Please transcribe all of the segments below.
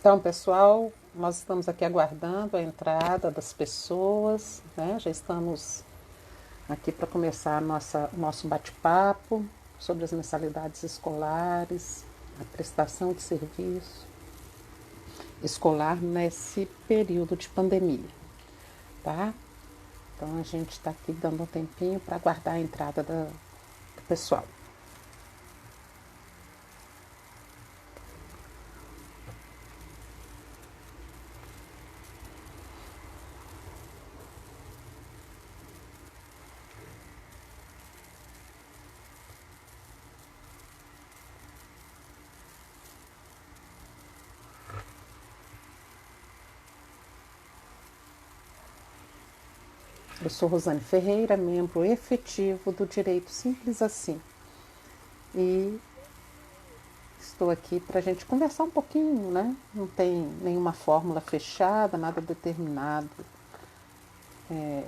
Então, pessoal, nós estamos aqui aguardando a entrada das pessoas, né? Já estamos aqui para começar o nosso bate-papo sobre as mensalidades escolares, a prestação de serviço escolar nesse período de pandemia, tá? Então, a gente está aqui dando um tempinho para aguardar a entrada do pessoal. Eu sou Rosane Ferreira, membro efetivo do Direito Simples Assim. E estou aqui para a gente conversar um pouquinho, né? Não tem nenhuma fórmula fechada, nada determinado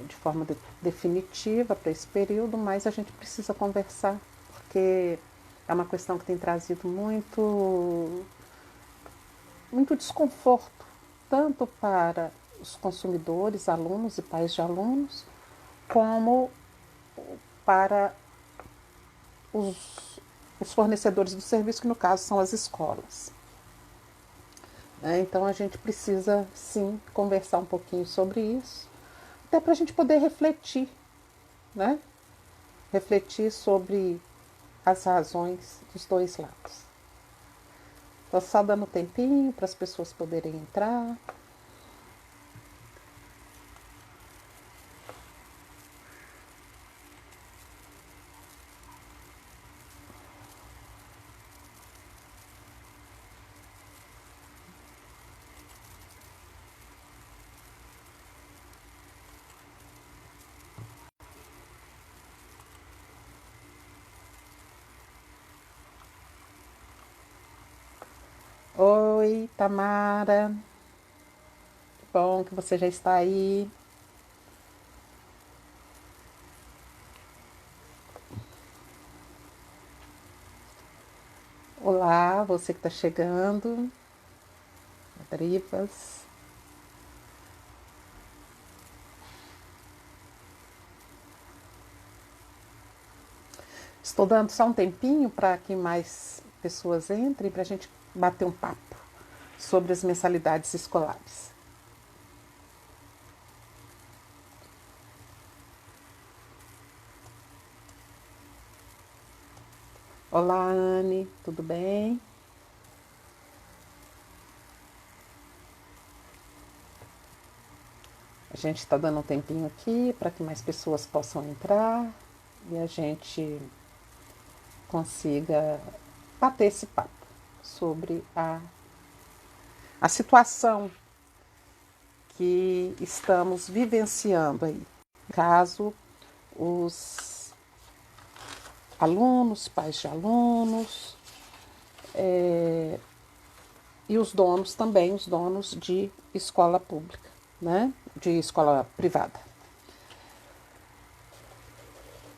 de forma definitiva para esse período, mas a gente precisa conversar, porque é uma questão que tem trazido muito desconforto, tanto para os consumidores, alunos e pais de alunos, como para os fornecedores do serviço, que no caso são as escolas. Então a gente precisa sim conversar um pouquinho sobre isso, até para a gente poder refletir, né? Refletir sobre as razões dos dois lados. Estou só dando um tempinho para as pessoas poderem entrar. Oi, Tamara. Que bom que você já está aí. Olá, você que está chegando. Drivas. Estou dando só um tempinho para que mais pessoas entrem, para a gente bater um papo sobre as mensalidades escolares. Olá, Anne, tudo bem? A gente está dando um tempinho aqui para que mais pessoas possam entrar e a gente consiga bater esse papo sobre a situação que estamos vivenciando aí. Caso os alunos, pais de alunos e os donos também, os donos de escola pública, né? De escola privada.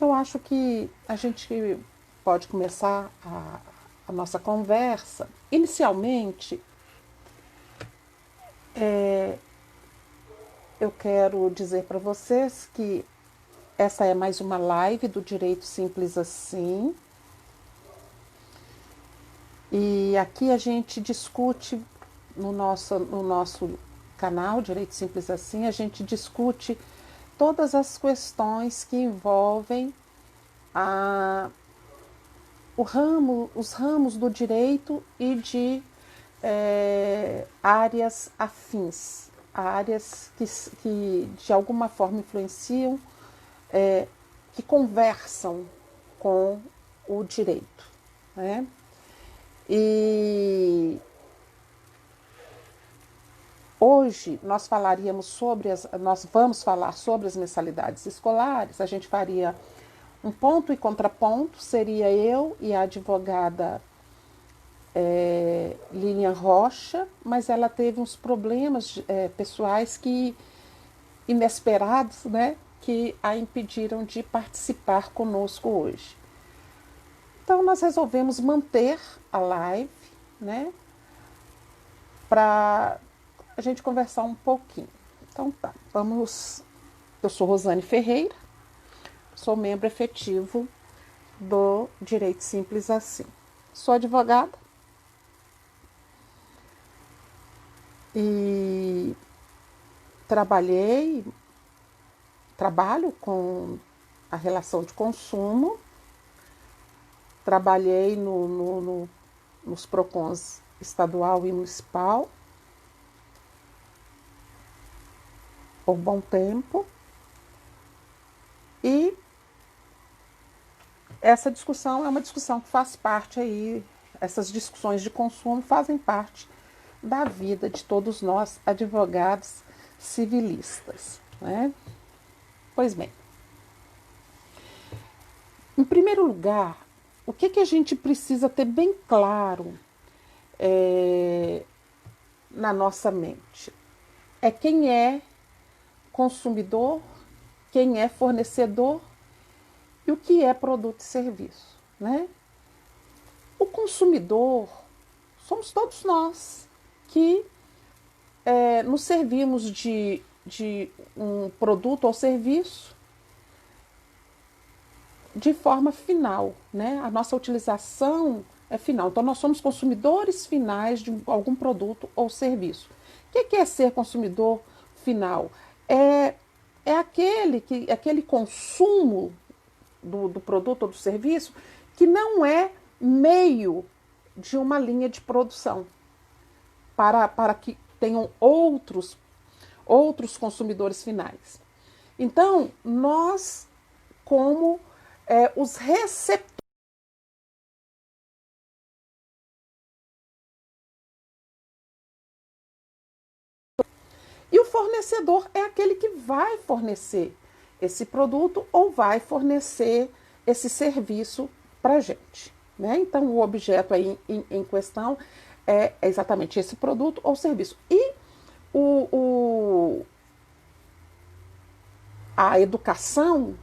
Eu acho que a gente pode começar a nossa conversa. Inicialmente, eu quero dizer para vocês que essa é mais uma live do Direito Simples Assim. E aqui a gente discute no nosso canal Direito Simples Assim, a gente discute todas as questões que envolvem os ramos do direito e de áreas afins, áreas que de alguma forma influenciam, que conversam com o direito, né? E hoje nós vamos falar sobre as mensalidades escolares. A gente faria um ponto e contraponto, seria eu e a advogada Lilian Rocha, mas ela teve uns problemas pessoais inesperados, né, que a impediram de participar conosco hoje. Então nós resolvemos manter a live, né, para a gente conversar um pouquinho. Então tá, vamos. Eu sou Rosane Ferreira, sou membro efetivo do Direito Simples Assim. Sou advogada e trabalho com a relação de consumo, trabalhei nos PROCONs estadual e municipal por bom tempo, e essa discussão é uma discussão que faz parte aí, essas discussões de consumo fazem parte da vida de todos nós, advogados civilistas, né? Pois bem, em primeiro lugar, o que a gente precisa ter bem claro na nossa mente? É quem é consumidor, quem é fornecedor e o que é produto e serviço, né? O consumidor somos todos nós que nos servimos de um produto ou serviço de forma final, né? A nossa utilização é final. Então, nós somos consumidores finais de algum produto ou serviço. O que é ser consumidor final? É aquele consumo do produto ou do serviço que não é meio de uma linha de produção para que tenham outros consumidores finais. Então, nós, como os receptores, e o fornecedor é aquele que vai fornecer esse produto ou vai fornecer esse serviço para a gente, né? Então, o objeto aí em questão é exatamente esse produto ou serviço. E a educação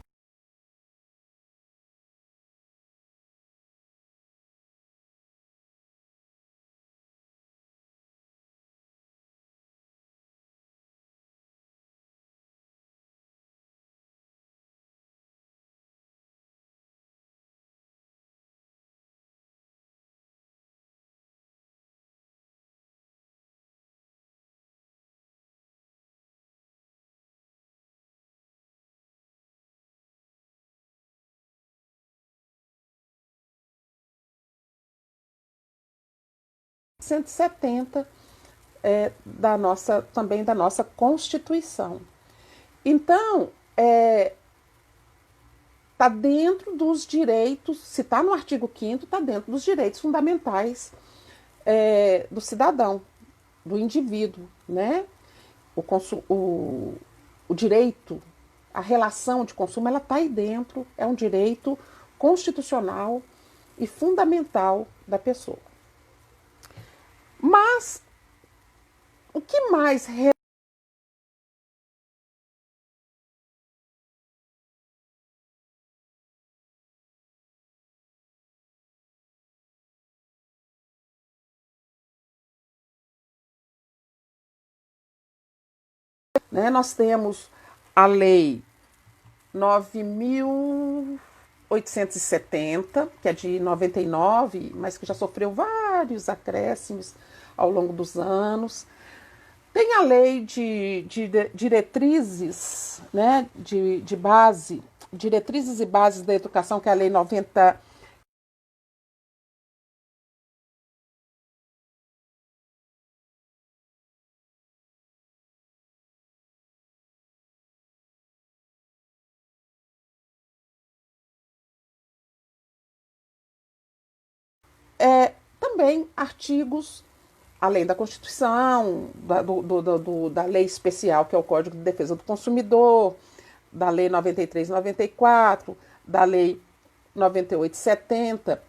cento e setenta também da nossa Constituição. Então, está dentro dos direitos, se está no artigo 5º, está dentro dos direitos fundamentais do cidadão, do indivíduo, né? O direito, a relação de consumo, ela está aí dentro, é um direito constitucional e fundamental da pessoa. Mas o que mais né? Nós temos a lei 9.870, que é de 99, mas que já sofreu vários acréscimos ao longo dos anos. Tem a lei de diretrizes, né, de base, diretrizes e bases da educação, que é a lei 90. Também artigos, além da Constituição, da lei especial, que é o Código de Defesa do Consumidor, da lei 93 e 94, da lei 98/70.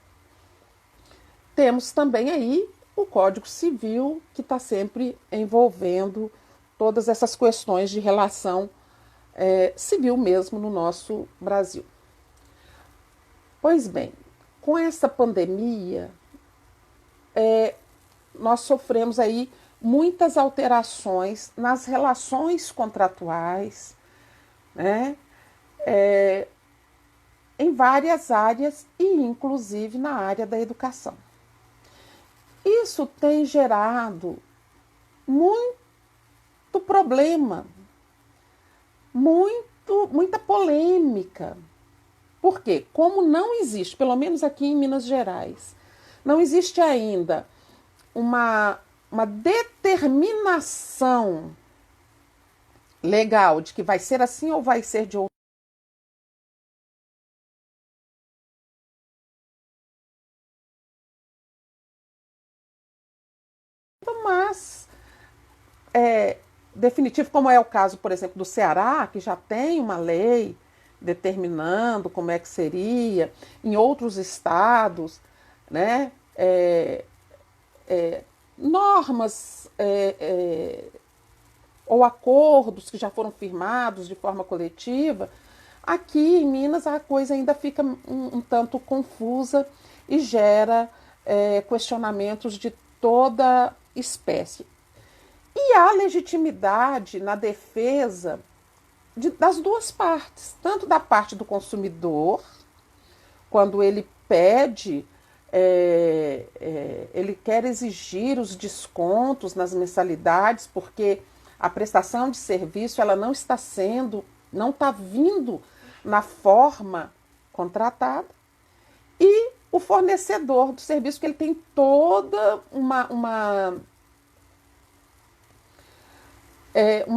Temos também aí o Código Civil, que está sempre envolvendo todas essas questões de relação civil mesmo no nosso Brasil. Pois bem, com essa pandemia, nós sofremos aí muitas alterações nas relações contratuais, né? Em várias áreas e inclusive na área da educação. Isso tem gerado muito problema, muita polêmica. Por quê? Como não existe, pelo menos aqui em Minas Gerais, não existe ainda uma determinação legal de que vai ser assim ou vai ser de outra. Mas definitivo, como é o caso, por exemplo, do Ceará, que já tem uma lei determinando como é que seria, em outros estados, né? Normas ou acordos que já foram firmados de forma coletiva. Aqui em Minas a coisa ainda fica um tanto confusa e gera questionamentos de toda espécie. E há legitimidade na defesa das duas partes, tanto da parte do consumidor, quando ele pede, ele quer exigir os descontos nas mensalidades, porque a prestação de serviço ela não está vindo na forma contratada, e o fornecedor do serviço, que ele tem toda uma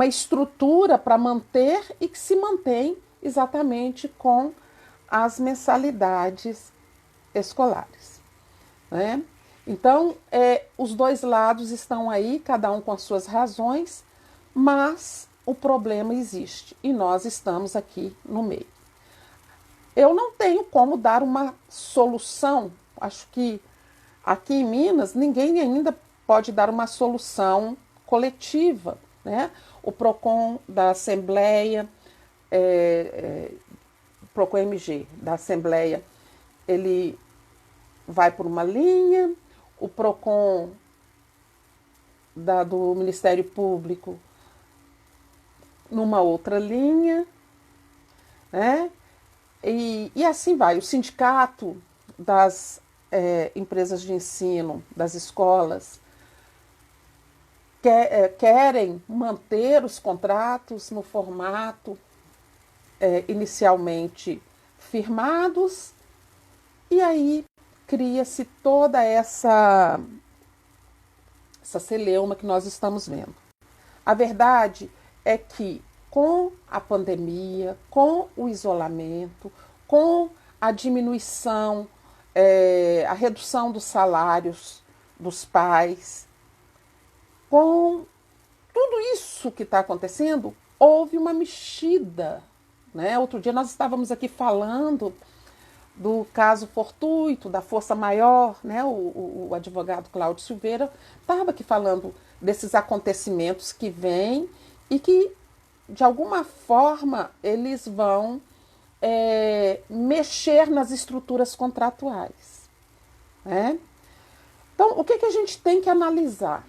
estrutura para manter e que se mantém exatamente com as mensalidades escolares, né? Então, os dois lados estão aí, cada um com as suas razões, mas o problema existe e nós estamos aqui no meio. Eu não tenho como dar uma solução, acho que aqui em Minas ninguém ainda pode dar uma solução coletiva, né? O PROCON da Assembleia, PROCON-MG da Assembleia, ele vai por uma linha, o PROCON do Ministério Público numa outra linha, né? E assim vai. O sindicato das empresas de ensino, das escolas, querem manter os contratos no formato inicialmente firmados, e aí cria-se toda essa celeuma que nós estamos vendo. A verdade é que com a pandemia, com o isolamento, com a diminuição, a redução dos salários dos pais, com tudo isso que está acontecendo, houve uma mexida, né? Outro dia nós estávamos aqui falando do caso fortuito, da força maior, né? O advogado Cláudio Silveira estava aqui falando desses acontecimentos que vêm e que, de alguma forma, eles vão mexer nas estruturas contratuais, né? Então, o que a gente tem que analisar?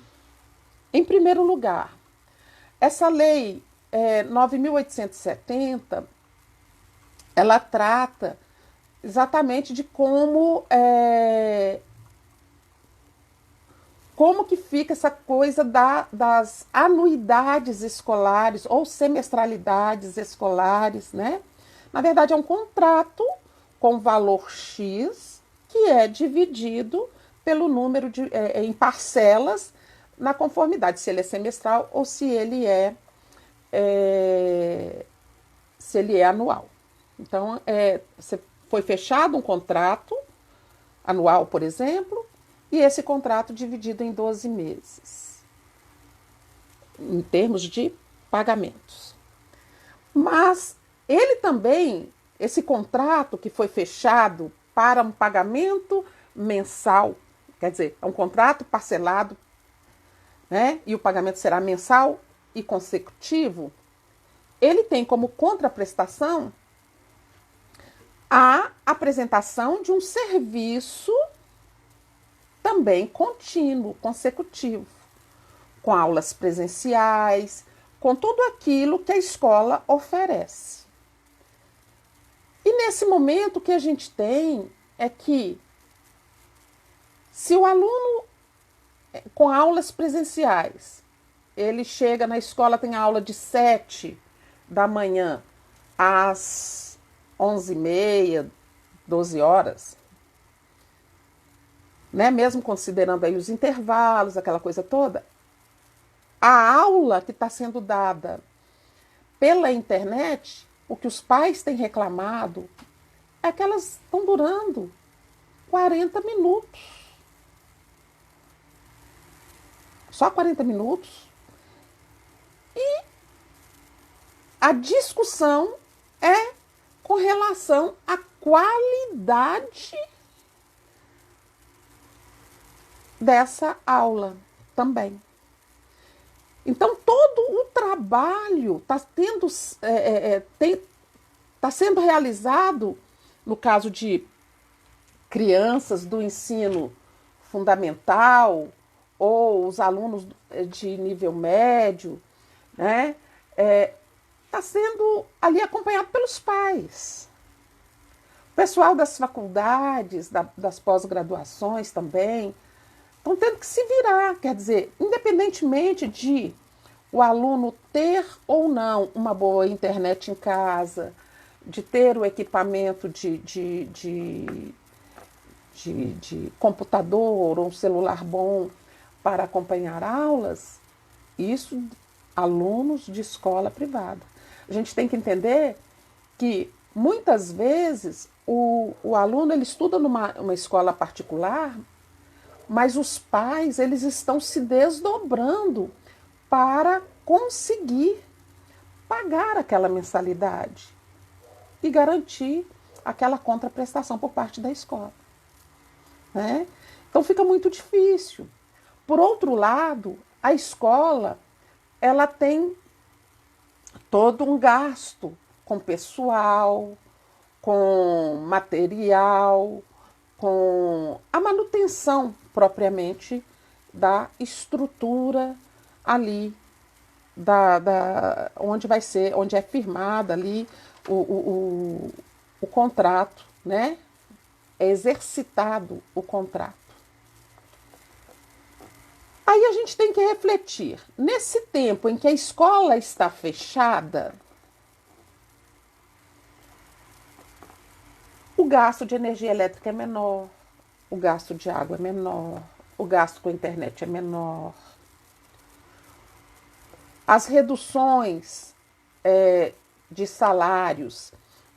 Em primeiro lugar, essa lei 9.870, ela trata exatamente de como que fica essa coisa das anuidades escolares ou semestralidades escolares, né? Na verdade, é um contrato com valor X que é dividido pelo número em parcelas na conformidade, se ele é semestral ou se ele é anual. Então, foi fechado um contrato anual, por exemplo, e esse contrato dividido em 12 meses, em termos de pagamentos. Mas ele também, esse contrato que foi fechado para um pagamento mensal, quer dizer, é um contrato parcelado, né? E o pagamento será mensal e consecutivo, ele tem como contraprestação a apresentação de um serviço também contínuo, consecutivo. com aulas presenciais, com tudo aquilo que a escola oferece. E nesse momento o que a gente tem é que, se o aluno com aulas presenciais, ele chega na escola, tem aula de 7 da manhã às 11h30, 12 horas, né? Mesmo considerando aí os intervalos, aquela coisa toda, a aula que está sendo dada pela internet, o que os pais têm reclamado é que elas estão durando 40 minutos. Só 40 minutos. E a discussão é com relação à qualidade dessa aula também. Então, todo o trabalho está sendo realizado, no caso de crianças do ensino fundamental ou os alunos de nível médio, né? Está sendo ali acompanhado pelos pais. O pessoal das faculdades, das pós-graduações também, estão tendo que se virar. Quer dizer, independentemente de o aluno ter ou não uma boa internet em casa, de ter o equipamento de computador ou um celular bom para acompanhar aulas, isso alunos de escola privada. A gente tem que entender que muitas vezes o aluno ele estuda numa escola particular, mas os pais eles estão se desdobrando para conseguir pagar aquela mensalidade e garantir aquela contraprestação por parte da escola, né? Então fica muito difícil. Por outro lado, a escola ela tem todo um gasto com pessoal, com material, com a manutenção propriamente da estrutura ali, onde é firmada ali o contrato, né? É exercitado o contrato. Aí a gente tem que refletir. Nesse tempo em que a escola está fechada, o gasto de energia elétrica é menor, o gasto de água é menor, o gasto com a internet é menor. As reduções de salários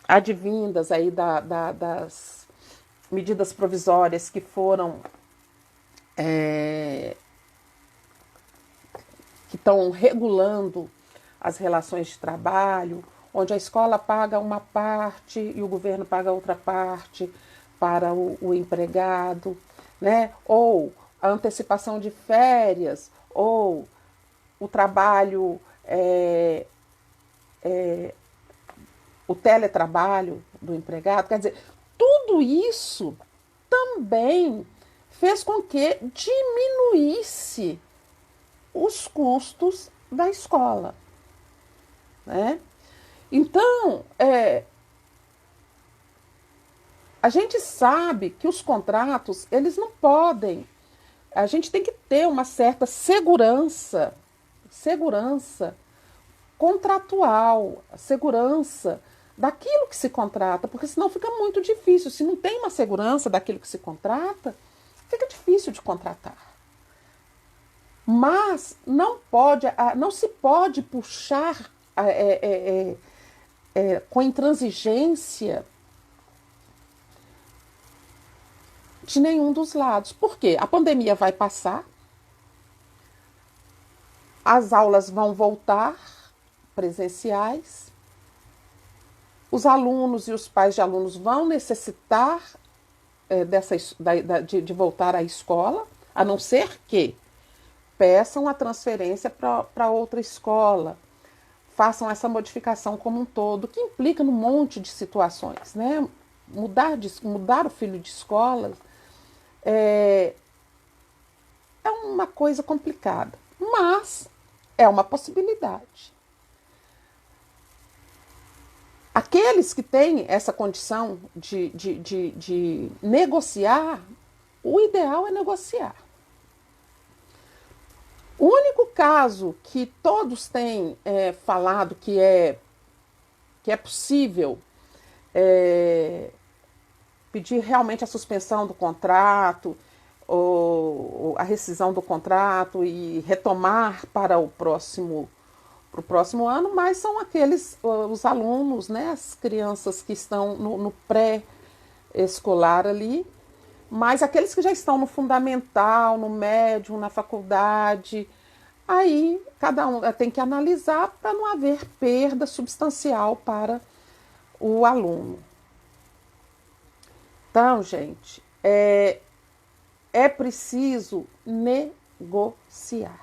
advindas aí das medidas provisórias que foram que estão regulando as relações de trabalho, onde a escola paga uma parte e o governo paga outra parte para o empregado, né? Ou a antecipação de férias, ou o trabalho, o teletrabalho do empregado. Quer dizer, tudo isso também fez com que diminuísse os custos da escola, né? Então, a gente sabe que os contratos, eles não podem, a gente tem que ter uma certa segurança contratual, segurança daquilo que se contrata, porque senão fica muito difícil. Se não tem uma segurança daquilo que se contrata, fica difícil de contratar. Mas não se pode puxar com intransigência de nenhum dos lados. Por quê? A pandemia vai passar, as aulas vão voltar presenciais, os alunos e os pais de alunos vão necessitar de voltar à escola, a não ser que peçam a transferência para outra escola, façam essa modificação como um todo, que implica num monte de situações, né? Mudar o filho de escola é uma coisa complicada. mas é uma possibilidade. Aqueles que têm essa condição de negociar, o ideal é negociar. O único caso que todos têm falado que é possível pedir realmente a suspensão do contrato ou a rescisão do contrato e retomar para o próximo ano, mas são aqueles, os alunos, né, as crianças que estão no pré-escolar ali, mas aqueles que já estão no fundamental, no médio, na faculdade, aí cada um tem que analisar para não haver perda substancial para o aluno. Então, gente, é preciso negociar,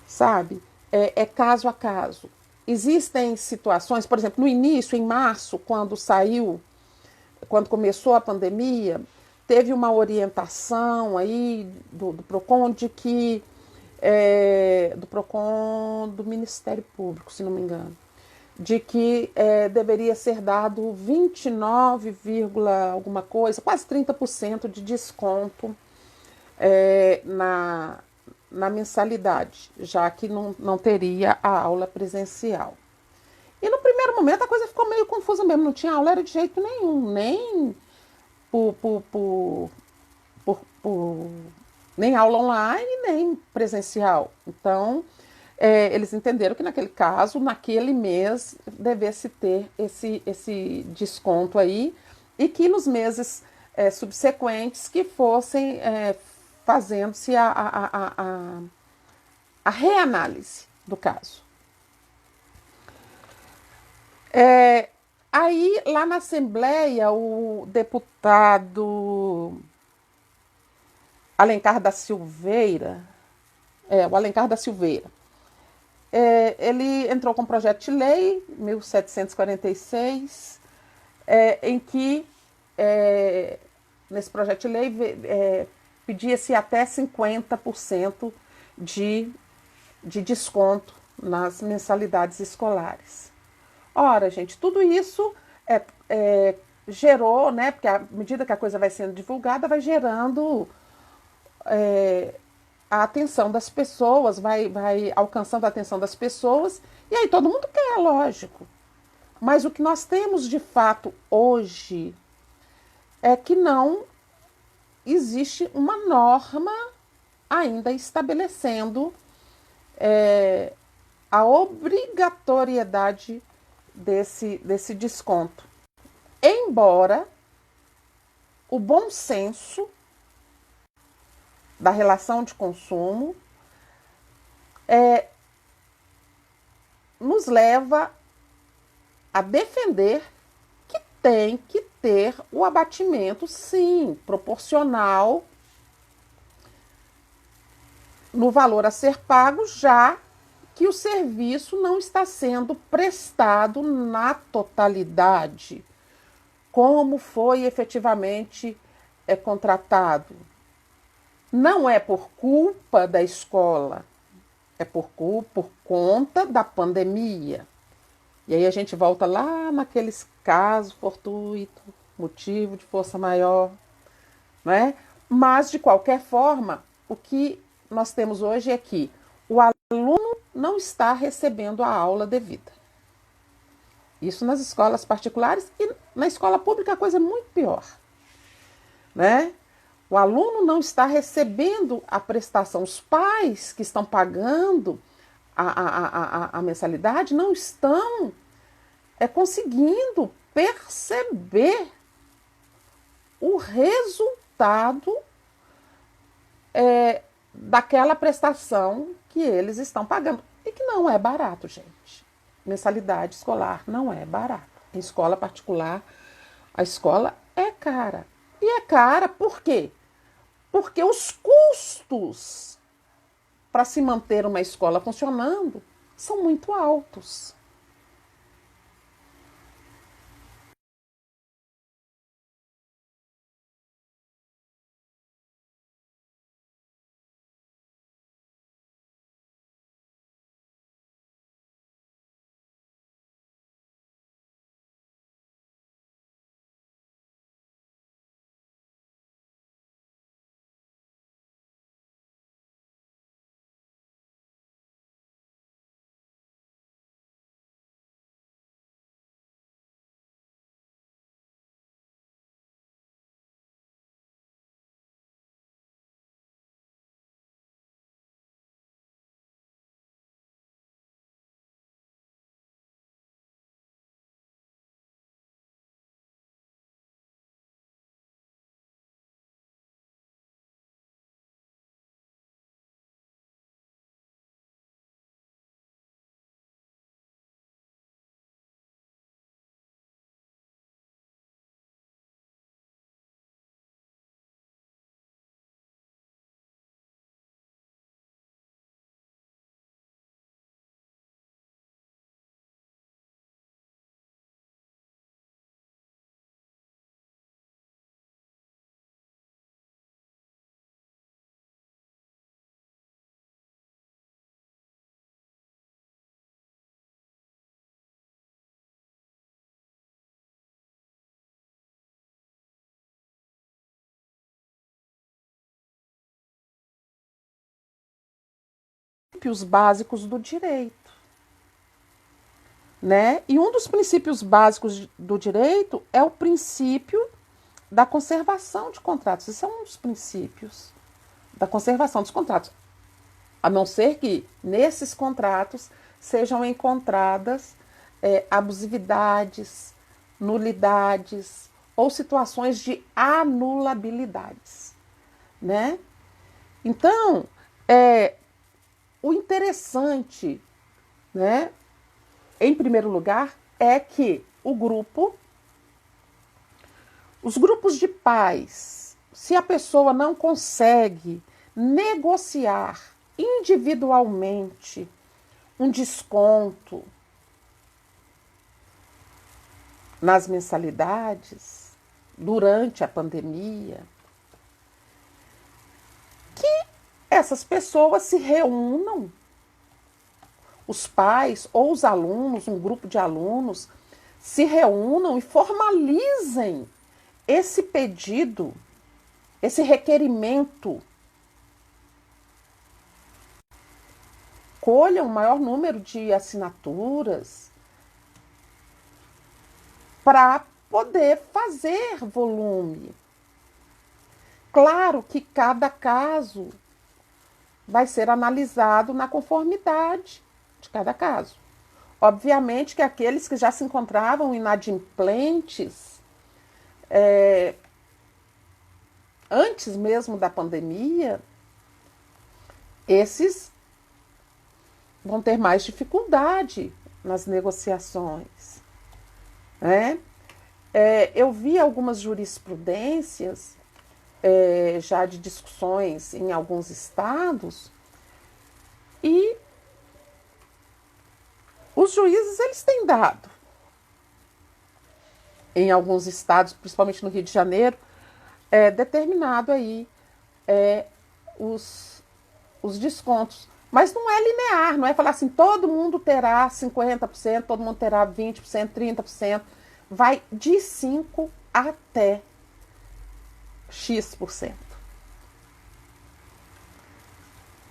sabe? É caso a caso. Existem situações, por exemplo, no início, em março, quando começou a pandemia, teve uma orientação aí do PROCON de que do PROCON do Ministério Público, se não me engano, de que deveria ser dado 29, alguma coisa, quase 30% de desconto na mensalidade, já que não teria a aula presencial. E no primeiro momento a coisa ficou meio confusa mesmo, não tinha aula era de jeito nenhum, nem nem aula online, nem presencial. Então, eles entenderam que naquele caso, naquele mês, devesse ter esse desconto aí e que nos meses subsequentes que fossem fazendo-se a reanálise do caso. Aí, lá na Assembleia, o deputado Alencar da Silveira, o Alencar da Silveira, ele entrou com um projeto de lei, 1746, em que, nesse projeto de lei, pedia-se até 50% de desconto nas mensalidades escolares. Ora, gente, tudo isso gerou, né? Porque à medida que a coisa vai sendo divulgada, vai gerando a atenção das pessoas, vai alcançando a atenção das pessoas, e aí todo mundo quer, lógico. Mas o que nós temos de fato hoje é que não existe uma norma ainda estabelecendo a obrigatoriedade desse desconto. Embora o bom senso da relação de consumo nos leva a defender que tem que ter o abatimento, sim, proporcional no valor a ser pago, já que o serviço não está sendo prestado na totalidade, como foi efetivamente contratado. Não é por culpa da escola, é por conta da pandemia. E aí a gente volta lá naqueles casos fortuito, motivo de força maior, né? Mas, de qualquer forma, o que nós temos hoje é que o aluno não está recebendo a aula devida. Isso nas escolas particulares, e na escola pública a coisa é muito pior, né? O aluno não está recebendo a prestação. Os pais que estão pagando a mensalidade não estão conseguindo perceber o resultado daquela prestação que eles estão pagando. E que não é barato, gente. Mensalidade escolar não é barato. Em escola particular, a escola é cara. E é cara por quê? Porque os custos para se manter uma escola funcionando são muito altos. princípios básicos do direito, né? E um dos princípios básicos do direito é o princípio da conservação de contratos. Isso é um dos princípios da conservação dos contratos. A não ser que nesses contratos sejam encontradas abusividades, nulidades ou situações de anulabilidades, né? Então, o interessante, né, em primeiro lugar, é que os grupos de pais, se a pessoa não consegue negociar individualmente um desconto nas mensalidades durante a pandemia, que essas pessoas se reúnam, os pais ou os alunos, um grupo de alunos, se reúnam e formalizem esse pedido, esse requerimento. Colham o maior número de assinaturas para poder fazer volume. Claro que cada caso vai ser analisado na conformidade de cada caso. Obviamente que aqueles que já se encontravam inadimplentes antes mesmo da pandemia, esses vão ter mais dificuldade nas negociações, né? Eu vi algumas jurisprudências já de discussões em alguns estados e os juízes eles têm dado em alguns estados, principalmente no Rio de Janeiro, determinado aí os descontos. Mas não é linear, não é falar assim, todo mundo terá 50%, todo mundo terá 20%, 30%. Vai de 5% até X%.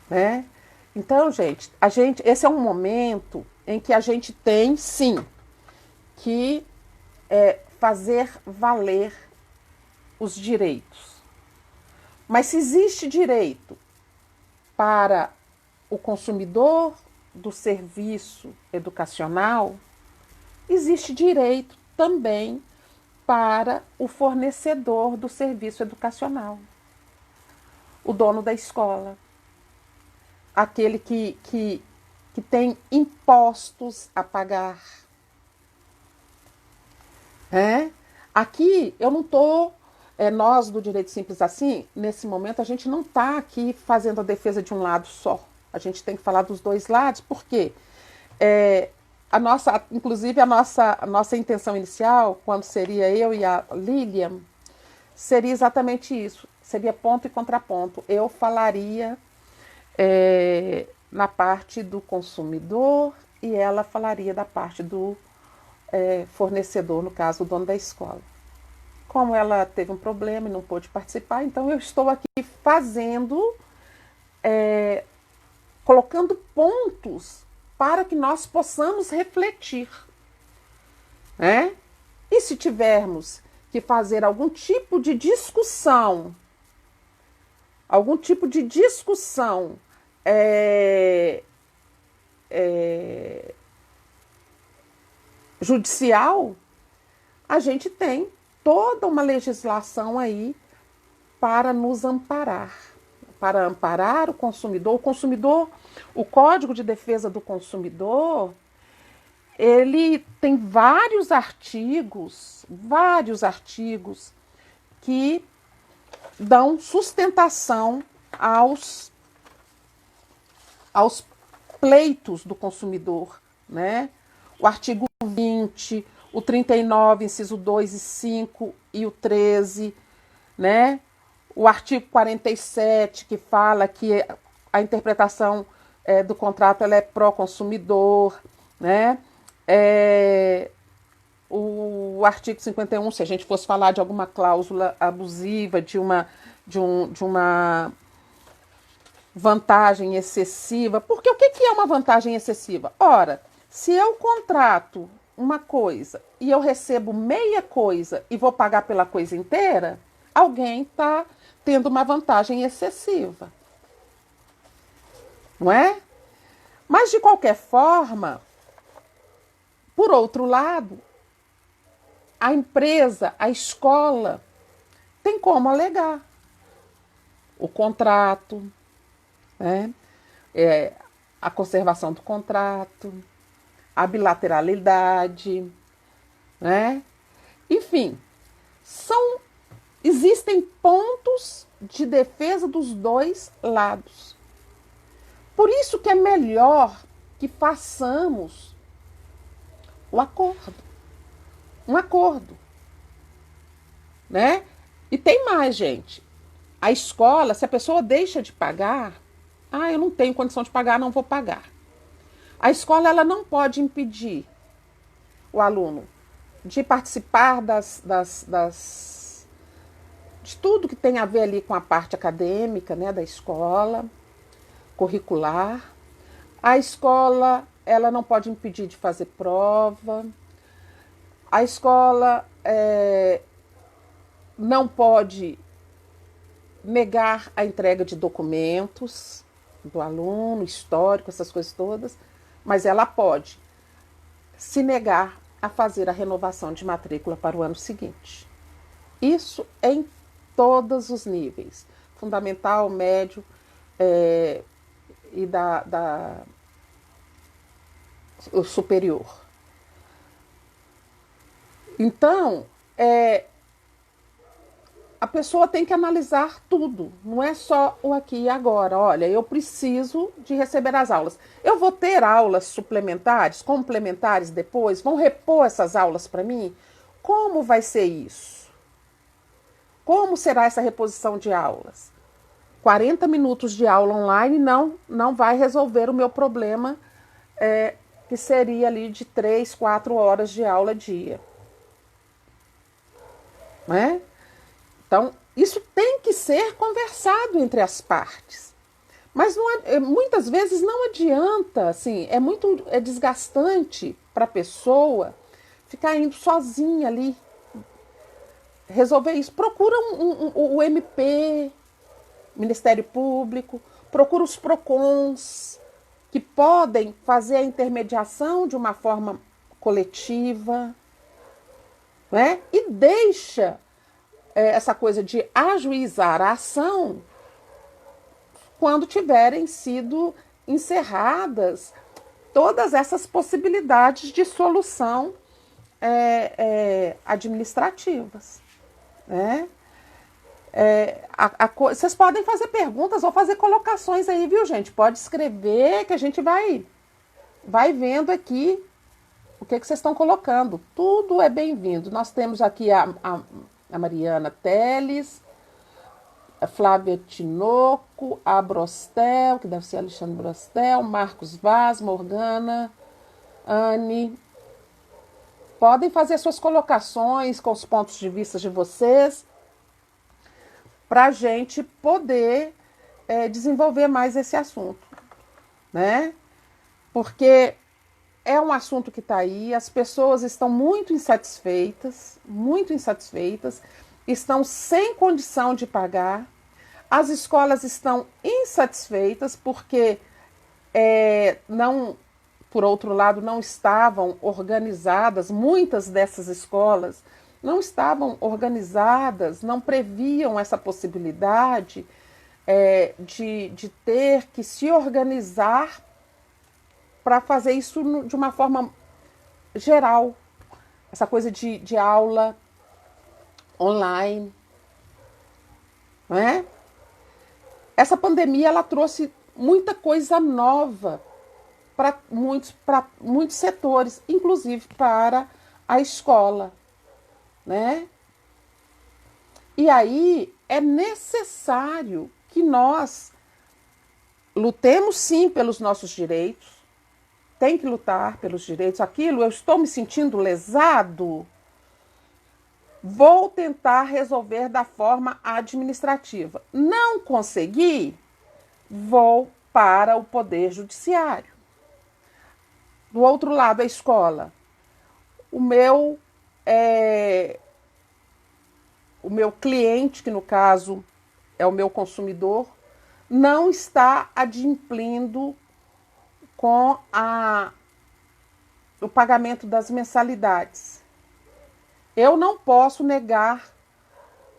Né? Então, gente, esse é um momento em que a gente tem, sim, que fazer valer os direitos. Mas se existe direito para o consumidor do serviço educacional, existe direito também para o fornecedor do serviço educacional, o dono da escola, aquele que tem impostos a pagar. Aqui eu não estou, nós do Direito Simples Assim, nesse momento a gente não está aqui fazendo a defesa de um lado só. A gente tem que falar dos dois lados, porque inclusive a nossa intenção inicial, quando seria eu e a Lilian, seria exatamente isso. Seria ponto e contraponto. Eu falaria na parte do consumidor e ela falaria da parte do fornecedor, no caso, o dono da escola. Como ela teve um problema e não pôde participar, então eu estou aqui colocando pontos para que nós possamos refletir. Né? E se tivermos que fazer algum tipo de discussão, judicial, a gente tem toda uma legislação aí para nos amparar, para amparar o consumidor. O Código de Defesa do Consumidor, ele tem vários artigos que dão sustentação aos pleitos do consumidor, né? O artigo 20, o 39, inciso 2 e 5 e o 13, né? O artigo 47, que fala que a interpretação do contrato ela é pró-consumidor, né? O artigo 51, se a gente fosse falar de alguma cláusula abusiva, de vantagem excessiva. Porque o que é uma vantagem excessiva? Ora, se eu contrato uma coisa e eu recebo meia coisa e vou pagar pela coisa inteira, alguém está tendo uma vantagem excessiva. Não é? Mas, de qualquer forma, por outro lado, a empresa, a escola, tem como alegar o contrato, né? A conservação do contrato, a bilateralidade, né? Enfim, existem pontos de defesa dos dois lados. Por isso que é melhor que façamos o acordo. Um acordo, né? E tem mais, gente. A escola, se a pessoa deixa de pagar, eu não tenho condição de pagar, não vou pagar. A escola, ela não pode impedir o aluno de participar de tudo que tem a ver ali com a parte acadêmica, né, da escola, curricular. A escola, ela não pode impedir de fazer prova. A escola não pode negar a entrega de documentos do aluno, histórico, essas coisas todas, mas ela pode se negar a fazer a renovação de matrícula para o ano seguinte. Isso em todos os níveis, fundamental, médio e o superior. Então, a pessoa tem que analisar tudo, não é só o aqui e agora. Olha, eu preciso de receber as aulas. Eu vou ter aulas suplementares, complementares depois? Vão repor essas aulas para mim? Como vai ser isso? Como será essa reposição de aulas? 40 minutos de aula online não vai resolver o meu problema, que seria ali de 3, 4 horas de aula dia. Né? Então, isso tem que ser conversado entre as partes. Mas muitas vezes não adianta, assim, é desgastante para a pessoa ficar indo sozinha ali resolver isso. Procura o MP, Ministério Público, procura os PROCONs, que podem fazer a intermediação de uma forma coletiva, né? E deixa essa coisa de ajuizar a ação quando tiverem sido encerradas todas essas possibilidades de solução administrativas. Né? Vocês podem fazer perguntas ou fazer colocações aí, viu, gente? Pode escrever que a gente vai vendo aqui o que vocês estão colocando. Tudo é bem-vindo. Nós temos aqui a Mariana Teles, a Flávia Tinoco, a Brostel, que deve ser Alexandre Brostel, Marcos Vaz, Morgana, Anne. Podem fazer suas colocações com os pontos de vista de vocês para a gente poder desenvolver mais esse assunto, né? Porque é um assunto que está aí, as pessoas estão muito insatisfeitas, estão sem condição de pagar, as escolas estão insatisfeitas porque por outro lado, não estavam organizadas, muitas dessas escolas não estavam organizadas, não previam essa possibilidade de ter que se organizar para fazer isso de uma forma geral. Essa coisa de aula online. Não é? Essa pandemia ela trouxe muita coisa nova para muitos setores, inclusive para a escola. Né? E aí é necessário que nós lutemos sim pelos nossos direitos, tem que lutar pelos direitos. Aquilo, eu estou me sentindo lesado, vou tentar resolver da forma administrativa. Não consegui, vou para o Poder Judiciário. Do outro lado, a escola. O meu cliente, que no caso é o meu consumidor, não está adimplindo com o pagamento das mensalidades. Eu não posso negar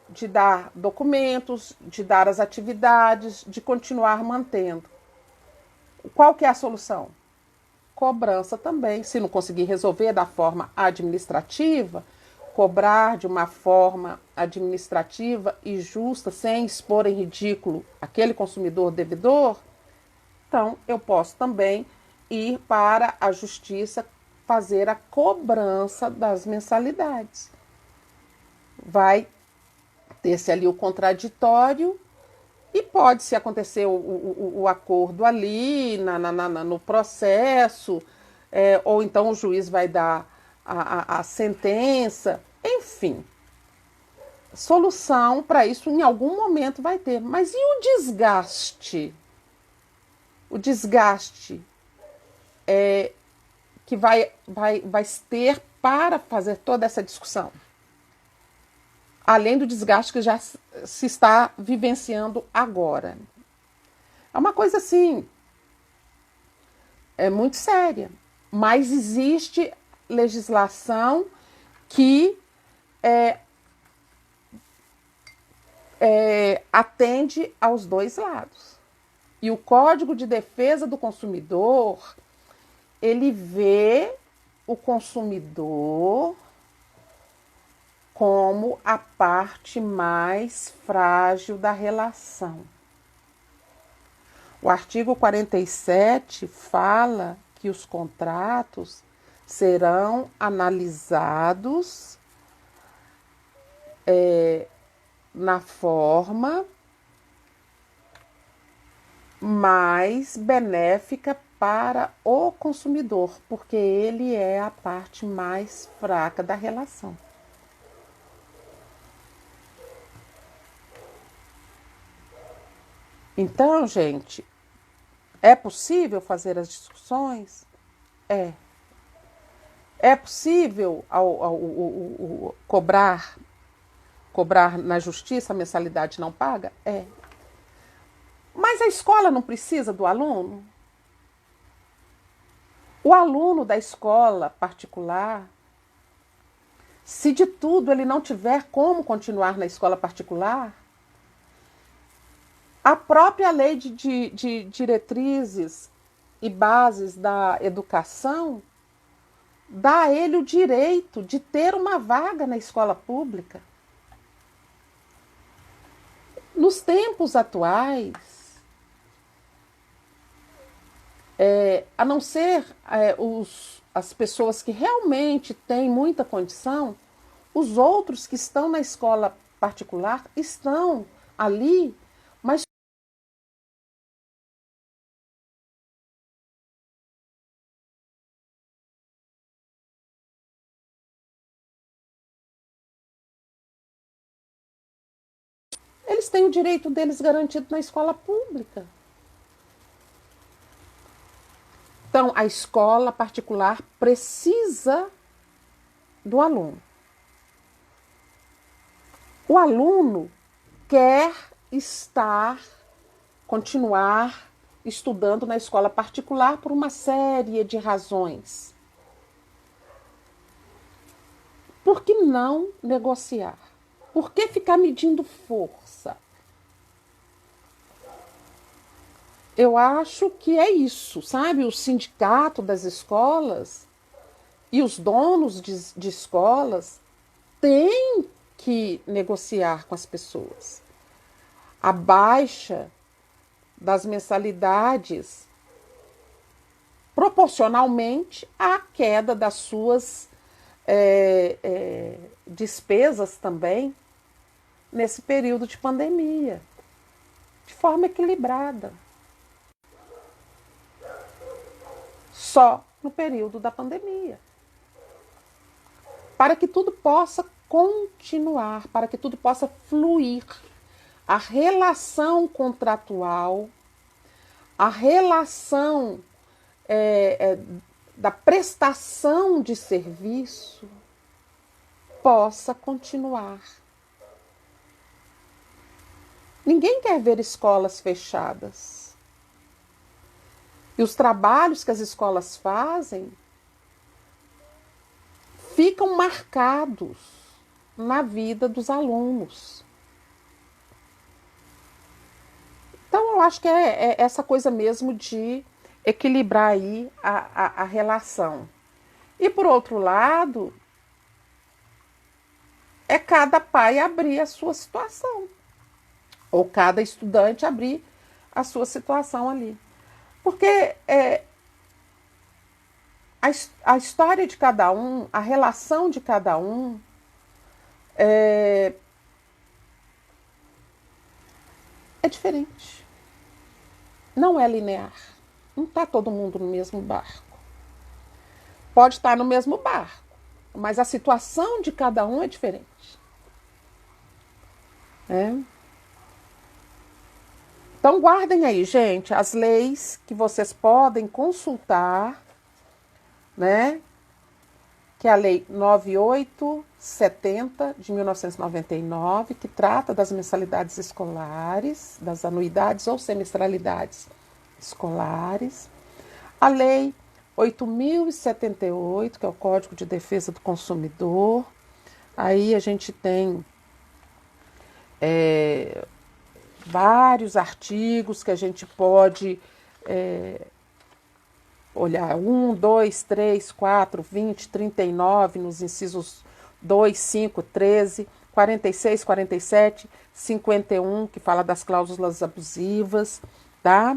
de dar documentos, de dar as atividades, de continuar mantendo. Qual que é a solução? Cobrança também. Se não conseguir resolver da forma administrativa, cobrar de uma forma administrativa e justa, sem expor em ridículo aquele consumidor devedor, então eu posso também ir para a justiça fazer a cobrança das mensalidades. Vai ter-se ali o contraditório e pode, se acontecer o acordo ali no processo, ou então o juiz vai dar a sentença, enfim. Solução para isso em algum momento vai ter. Mas e o desgaste? O desgaste que vai ter para fazer toda essa discussão? Além do desgaste que já se está vivenciando agora. É uma coisa assim, é muito séria. Mas existe legislação que atende aos dois lados. E o Código de Defesa do Consumidor, ele vê o consumidor como a parte mais frágil da relação. O artigo 47 fala que os contratos serão analisados na forma mais benéfica para o consumidor, porque ele é a parte mais fraca da relação. Então, gente, é possível fazer as discussões? É. É possível cobrar na justiça a mensalidade não paga? É. Mas a escola não precisa do aluno? O aluno da escola particular, se de tudo ele não tiver como continuar na escola particular, a própria lei de diretrizes e bases da educação dá a ele o direito de ter uma vaga na escola pública. Nos tempos atuais, a não ser as pessoas que realmente têm muita condição, os outros que estão na escola particular estão ali, mas eles têm o direito deles garantido na escola pública. Então, a escola particular precisa do aluno. O aluno quer continuar estudando na escola particular por uma série de razões. Por que não negociar? Por que ficar medindo força? Eu acho que é isso, sabe? O sindicato das escolas e os donos de escolas têm que negociar com as pessoas. A baixa das mensalidades proporcionalmente à queda das suas despesas também nesse período de pandemia, de forma equilibrada. Só no período da pandemia. Para que tudo possa continuar, para que tudo possa fluir. A relação contratual a relação da prestação de serviço possa continuar. Ninguém quer ver escolas fechadas. E os trabalhos que as escolas fazem ficam marcados na vida dos alunos. Então, eu acho que é essa coisa mesmo de equilibrar aí a relação. E, por outro lado, é cada pai abrir a sua situação. Ou cada estudante abrir a sua situação ali. Porque a história de cada um, a relação de cada um, é diferente. Não é linear. Não está todo mundo no mesmo barco. Pode estar no mesmo barco, mas a situação de cada um é diferente. Então guardem aí, gente, as leis que vocês podem consultar, né? Que é a Lei 9870 de 1999, que trata das mensalidades escolares, das anuidades ou semestralidades escolares. A Lei 8078, que é o Código de Defesa do Consumidor. Aí a gente tem vários artigos que a gente pode olhar 1, 2, 3, 4, 20, 39, nos incisos 2, 5, 13, 46, 47, 51, que fala das cláusulas abusivas, tá?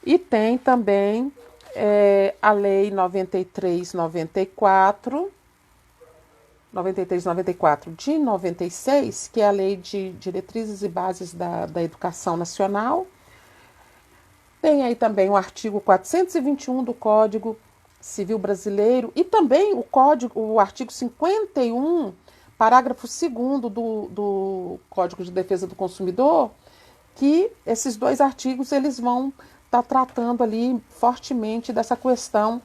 E tem também a Lei 9394 de 96, que é a Lei de Diretrizes e Bases da Educação Nacional. Tem aí também o artigo 421 do Código Civil Brasileiro e também o artigo 51, parágrafo 2º do Código de Defesa do Consumidor, que esses dois artigos eles vão estar tratando ali fortemente dessa questão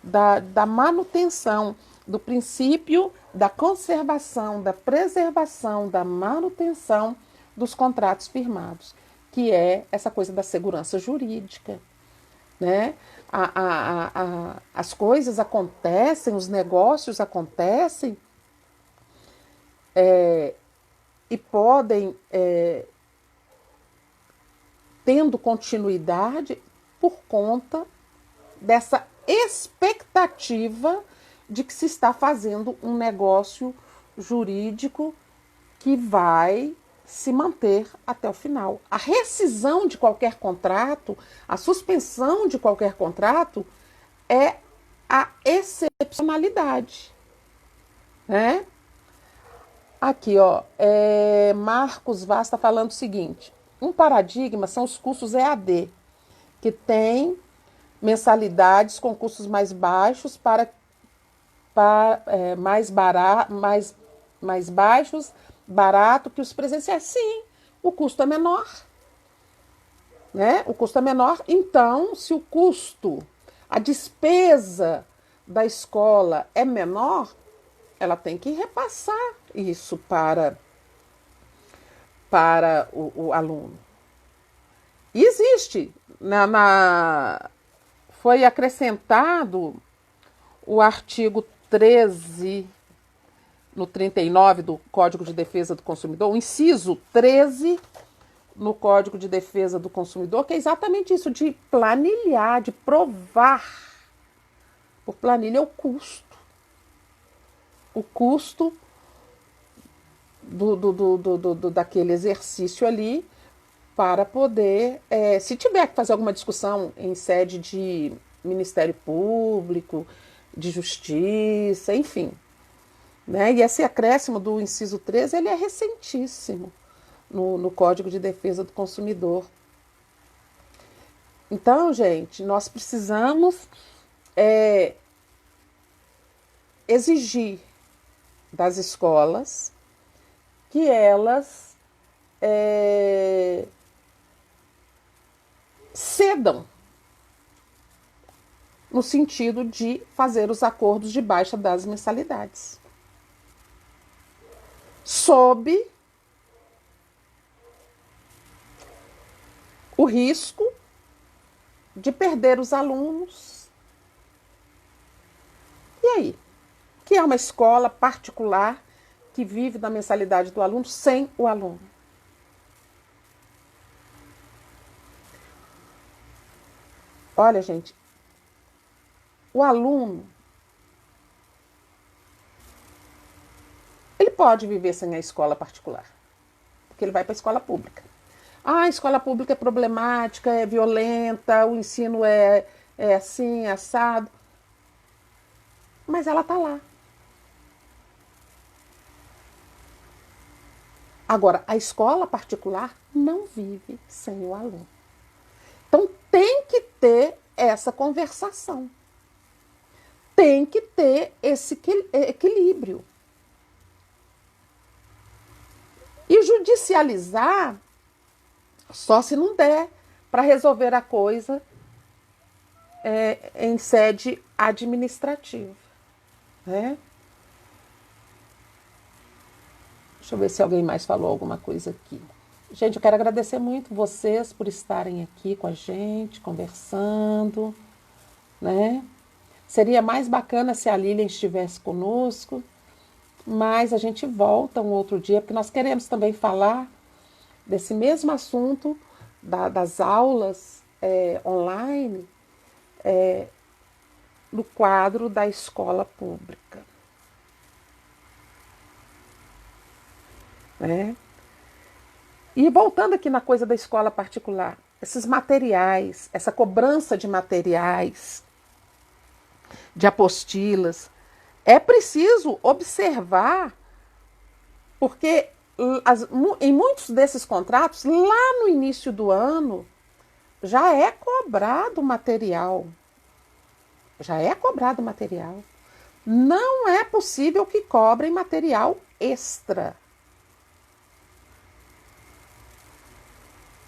da manutenção, do princípio da conservação, da preservação, da manutenção dos contratos firmados, que é essa coisa da segurança jurídica, né? As coisas acontecem, os negócios acontecem e podem, tendo continuidade por conta dessa expectativa de que se está fazendo um negócio jurídico que vai se manter até o final. A rescisão de qualquer contrato, a suspensão de qualquer contrato é a excepcionalidade, né? Aqui, ó, Marcos Vaz está falando o seguinte: um paradigma são os cursos EAD, que tem mensalidades com custos mais baixos mais baixos, barato que os presenciais. Sim, o custo é menor, né? O custo é menor. Então, se o custo, a despesa da escola é menor, ela tem que repassar isso para o aluno. E existe, foi acrescentado o artigo 13 no 39 do Código de Defesa do Consumidor, o inciso 13 no Código de Defesa do Consumidor, que é exatamente isso, de planilhar, de provar por planilha o custo. O custo daquele exercício ali, para poder, se tiver que fazer alguma discussão em sede de Ministério Público, de Justiça, enfim. Né? E esse acréscimo do inciso 13, ele é recentíssimo no Código de Defesa do Consumidor. Então, gente, nós precisamos exigir das escolas que elas cedam no sentido de fazer os acordos de baixa das mensalidades, sob o risco de perder os alunos. E aí? Que é uma escola particular que vive da mensalidade do aluno sem o aluno. Olha, gente, o aluno, ele pode viver sem a escola particular, porque ele vai para a escola pública. Ah, a escola pública é problemática, é violenta, o ensino é assim, assado. Mas ela está lá. Agora, a escola particular não vive sem o aluno. Então, tem que ter essa conversação. Tem que ter esse equilíbrio. E judicializar só se não der para resolver a coisa em sede administrativa. Né? Deixa eu ver se alguém mais falou alguma coisa aqui. Gente, eu quero agradecer muito vocês por estarem aqui com a gente, conversando, né? Seria mais bacana se a Lilian estivesse conosco, mas a gente volta um outro dia, porque nós queremos também falar desse mesmo assunto das aulas online no quadro da escola pública. Né? E voltando aqui na coisa da escola particular, esses materiais, essa cobrança de materiais, de apostilas, é preciso observar, porque em muitos desses contratos, lá no início do ano, já é cobrado material. Já é cobrado material. Não é possível que cobrem material extra.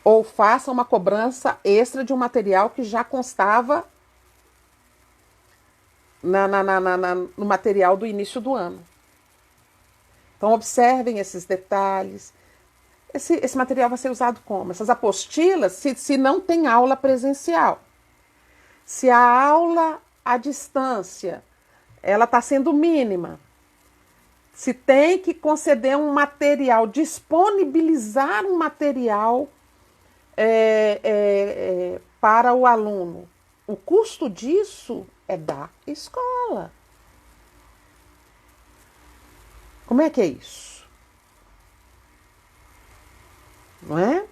Ou façam uma cobrança extra de um material que já constava no material do início do ano. Então, observem esses detalhes. Esse material vai ser usado como? Essas apostilas, se não tem aula presencial. Se a aula à distância ela está sendo mínima, se tem que conceder um material, disponibilizar um material para o aluno, o custo disso é da escola. Como é que é isso? Não é?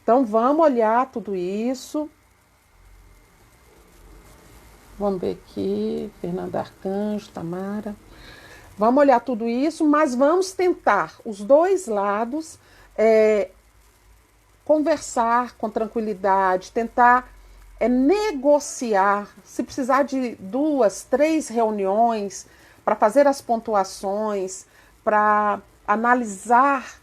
Então vamos olhar tudo isso. Vamos ver aqui, Fernanda Arcanjo, Tamara. Vamos olhar tudo isso, mas vamos tentar os dois lados conversar com tranquilidade, tentar negociar, se precisar de 2, 3 reuniões para fazer as pontuações, para analisar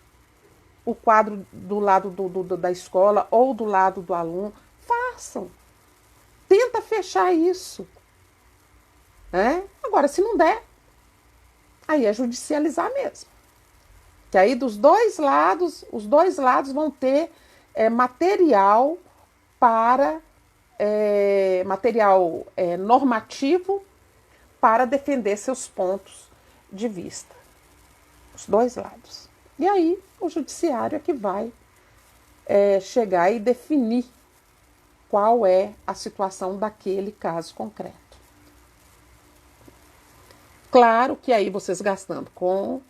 o quadro do lado da escola ou do lado do aluno, façam. Tenta fechar isso. Né? Agora, se não der, aí é judicializar mesmo. Que aí dos dois lados, os dois lados vão ter material para material normativo para defender seus pontos de vista. Os dois lados. E aí o judiciário é que vai chegar e definir qual é a situação daquele caso concreto. Claro que aí vocês gastando com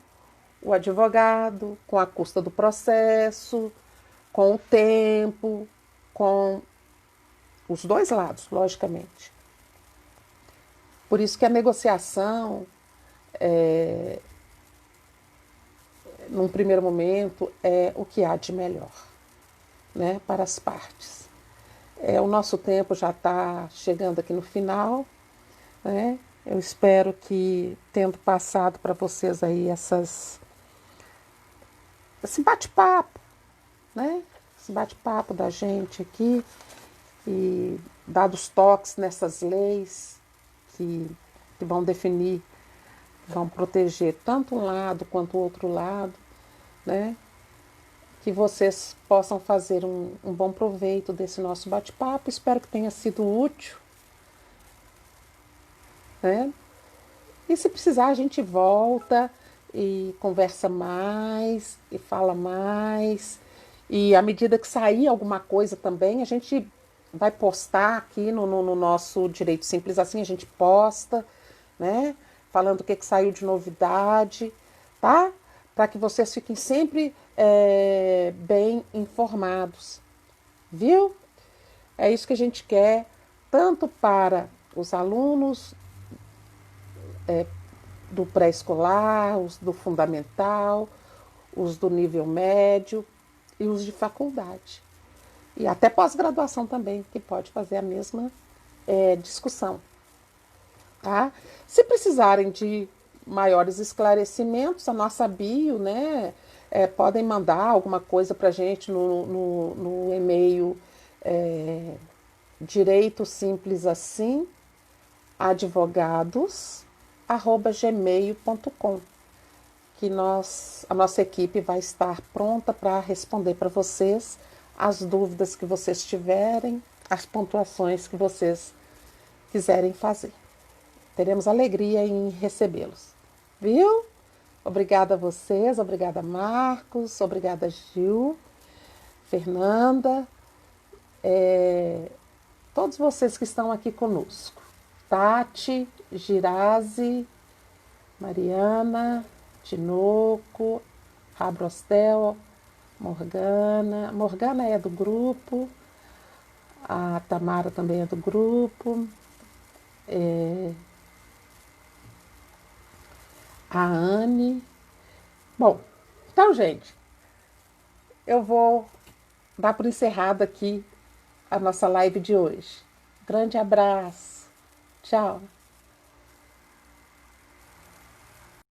o advogado, com a custa do processo, com o tempo, com os dois lados, logicamente. Por isso que a negociação, num primeiro momento, é o que há de melhor, né, para as partes. O nosso tempo já está chegando aqui no final, né? Eu espero que, tendo passado para vocês aí esse bate-papo, né? Esse bate-papo da gente aqui, e dados toques nessas leis que vão definir, vão proteger tanto um lado quanto o outro lado, né? Que vocês possam fazer um bom proveito desse nosso bate-papo. Espero que tenha sido útil, né? E se precisar, a gente volta e conversa mais e fala mais. E à medida que sair alguma coisa também, a gente vai postar aqui no nosso Direito Simples Assim, a gente posta, né? Falando o que saiu de novidade, tá? Para que vocês fiquem sempre bem informados, viu? É isso que a gente quer, tanto para os alunos do pré-escolar, os do fundamental, os do nível médio e os de faculdade. E até pós-graduação também, que pode fazer a mesma discussão. Tá? Se precisarem de maiores esclarecimentos, a nossa bio, né, podem mandar alguma coisa para a gente no e-mail direito simples assim, advogados@gmail.com, que a nossa equipe vai estar pronta para responder para vocês as dúvidas que vocês tiverem, as pontuações que vocês quiserem fazer. Teremos alegria em recebê-los, viu? Obrigada a vocês, obrigada Marcos, obrigada Gil, Fernanda, todos vocês que estão aqui conosco. Tati, Girazi, Mariana, Tinoco, Rabrostel, Morgana. Morgana é do grupo, a Tamara também é do grupo, a Anne. Bom, então, gente, eu vou dar por encerrado aqui a nossa live de hoje. Grande abraço. Tchau.